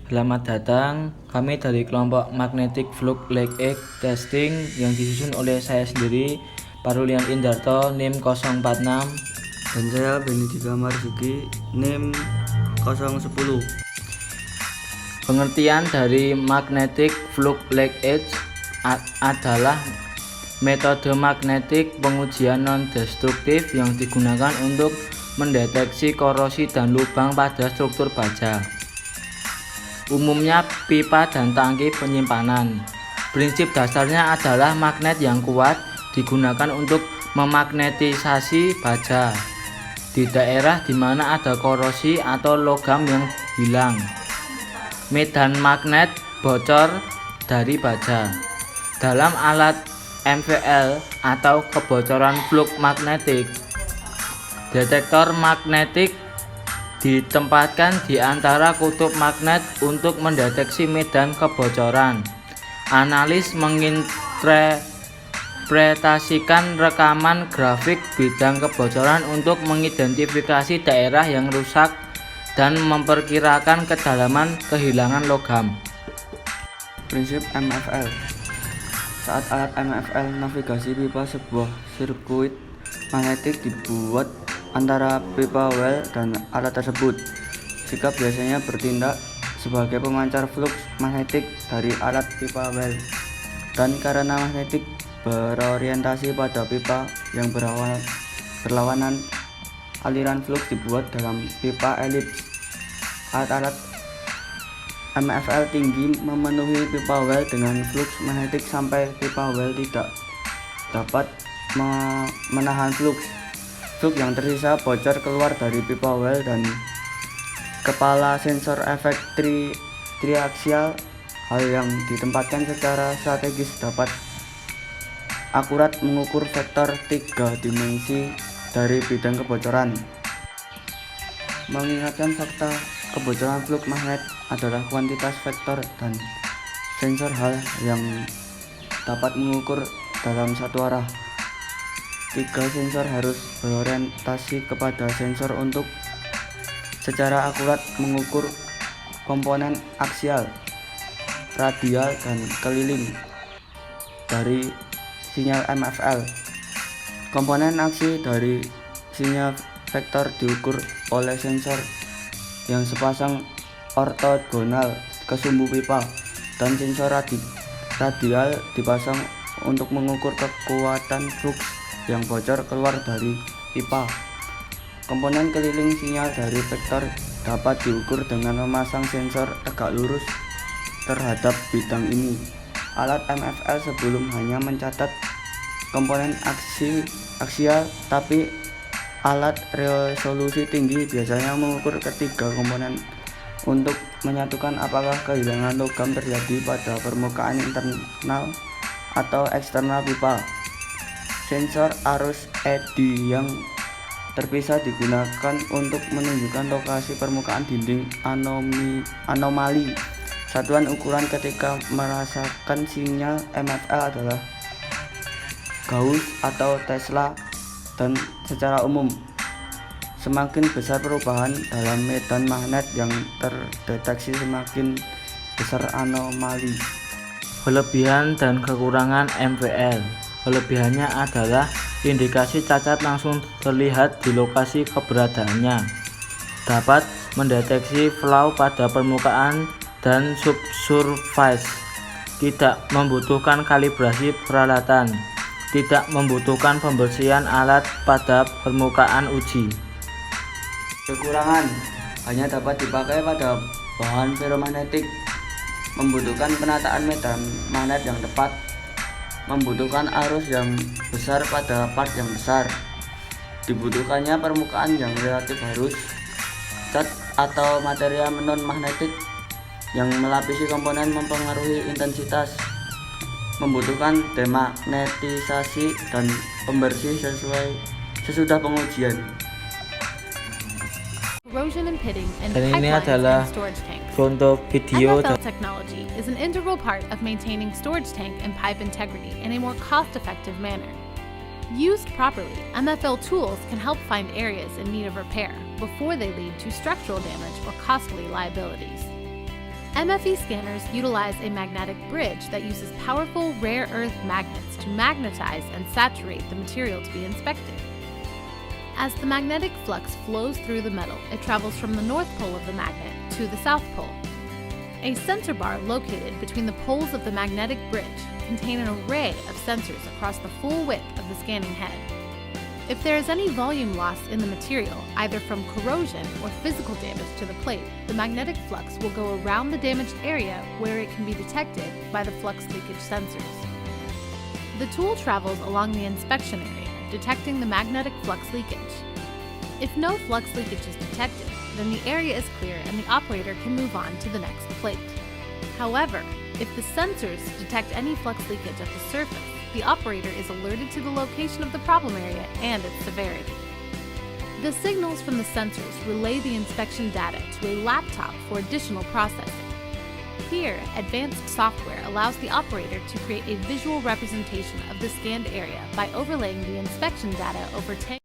Selamat datang, kami dari kelompok Magnetic Flux Lake Testing yang disusun oleh saya sendiri, Parulian Indarto, NIM 046. Dan saya Benedika Marzuki, NIM 010. Pengertian dari Magnetic Flux Lake adalah metode magnetik pengujian non-destruktif yang digunakan untuk mendeteksi korosi dan lubang pada struktur baja. Umumnya pipa dan tangki penyimpanan. Prinsip dasarnya adalah magnet yang kuat digunakan untuk memagnetisasi baja di daerah di mana ada korosi atau logam yang hilang. Medan magnet bocor dari baja. Dalam alat MVL atau kebocoran flux magnetik, detektor magnetik ditempatkan di antara kutub magnet untuk mendeteksi medan kebocoran. Analis menginterpretasikan rekaman grafik bidang kebocoran untuk mengidentifikasi daerah yang rusak dan memperkirakan kedalaman kehilangan logam. Prinsip MFL. Saat alat MFL navigasi pipa, sebuah sirkuit magnetik dibuat antara pipa well dan alat tersebut. Sikap biasanya bertindak sebagai pemancar flux magnetik dari alat pipa well, dan karena magnetik berorientasi pada pipa yang berlawanan, aliran flux dibuat dalam pipa elips. Alat-alat MFL tinggi memenuhi pipa well dengan flux magnetik sampai pipa well tidak dapat menahan flux yang tersisa bocor keluar dari pipa well, dan kepala sensor efek triaksial, hal yang ditempatkan secara strategis, dapat akurat mengukur vektor 3 dimensi dari bidang kebocoran. Mengingatkan fakta kebocoran flux magnet adalah kuantitas vektor dan sensor hal yang dapat mengukur dalam satu arah. 3 sensor harus berorientasi kepada sensor untuk secara akurat mengukur komponen aksial, radial, dan keliling dari sinyal MFL. Komponen aksi dari sinyal vektor diukur oleh sensor yang sepasang ortogonal ke sumbu pipa, dan sensor radial dipasang untuk mengukur kekuatan flux yang bocor keluar dari pipa. Komponen keliling sinyal dari vektor dapat diukur dengan memasang sensor tegak lurus terhadap bidang ini. Alat MFL sebelum hanya mencatat komponen aksial, tapi alat resolusi tinggi biasanya mengukur ketiga komponen untuk menyatukan apakah kehilangan logam terjadi pada permukaan internal atau eksternal pipa. Sensor arus eddy yang terpisah digunakan untuk menunjukkan lokasi permukaan dinding anomali. Satuan ukuran ketika merasakan sinyal MFL adalah Gauss atau Tesla, dan secara umum semakin besar perubahan dalam medan magnet yang terdeteksi, semakin besar anomali. Kelebihan dan kekurangan MVL. Kelebihannya adalah indikasi cacat langsung terlihat di lokasi keberadaannya, dapat mendeteksi flaw pada permukaan dan subsurface, tidak membutuhkan kalibrasi peralatan, tidak membutuhkan pembersihan alat pada permukaan uji. Kekurangan: hanya dapat dipakai pada bahan ferromagnetik, membutuhkan penataan medan magnet yang tepat, membutuhkan arus yang besar pada part yang besar, dibutuhkannya permukaan yang relatif halus, cat atau material non-magnetik yang melapisi komponen mempengaruhi intensitas, membutuhkan demagnetisasi dan pembersih sesudah pengujian. Corrosion and pitting and Dan ini pipelines adalah and storage tanks. contoh video MFL technology is an integral part of maintaining storage tank and pipe integrity in a more cost-effective manner. Used properly, MFL tools can help find areas in need of repair before they lead to structural damage or costly liabilities. MFE scanners utilize a magnetic bridge that uses powerful rare earth magnets to magnetize and saturate the material to be inspected. As the magnetic flux flows through the metal, it travels from the north pole of the magnet to the south pole. A sensor bar located between the poles of the magnetic bridge contain an array of sensors across the full width of the scanning head. If there is any volume loss in the material, either from corrosion or physical damage to the plate, the magnetic flux will go around the damaged area where it can be detected by the flux leakage sensors. The tool travels along the inspection area, detecting the magnetic flux leakage. If no flux leakage is detected, then the area is clear and the operator can move on to the next plate. However, if the sensors detect any flux leakage at the surface, the operator is alerted to the location of the problem area and its severity. The signals from the sensors relay the inspection data to a laptop for additional processing. Here, advanced software allows the operator to create a visual representation of the scanned area by overlaying the inspection data over tank.